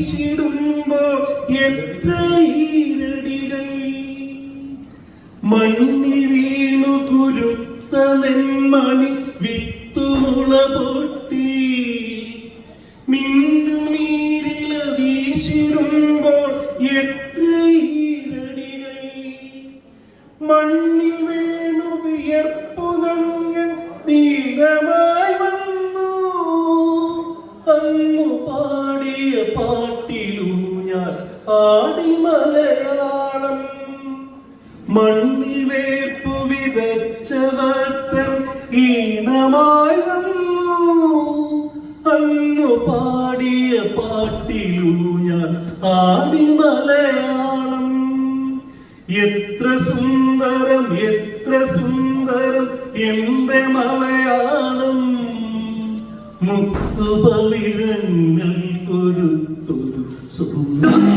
വീശിടുമ്പോ എത്ര ഈരടികൾ മണ്ണിൽ വീണു കുരുത്ത നെന്മണി വിത്തുമുള പൊട്ടി മിന്നുനീരില വീശിടുമ്പോൾ എത്ര ഈരടികൾ മണ്ണിൽ വീണു വിയർപ്പു നങ്ങൻ നീലമായി വന്നു അന്നു പാടിയ പാട്ടിലൂഞ്ഞാൽ ആടി മലയാളം മണ്ണിൽ വേർപ്പു വിതച്ചവർത്തൻ ഈണമായി വന്നു അന്നു പാടിയ പാട്ടിലൂഞ്ഞാൽ ആടി മലയാളം എത്ര സുന്ദരം എന്റെ മലയാളം മുത്തുപവിഴങ്ങൾ കൊരുത്തൊരു സുന്ദരം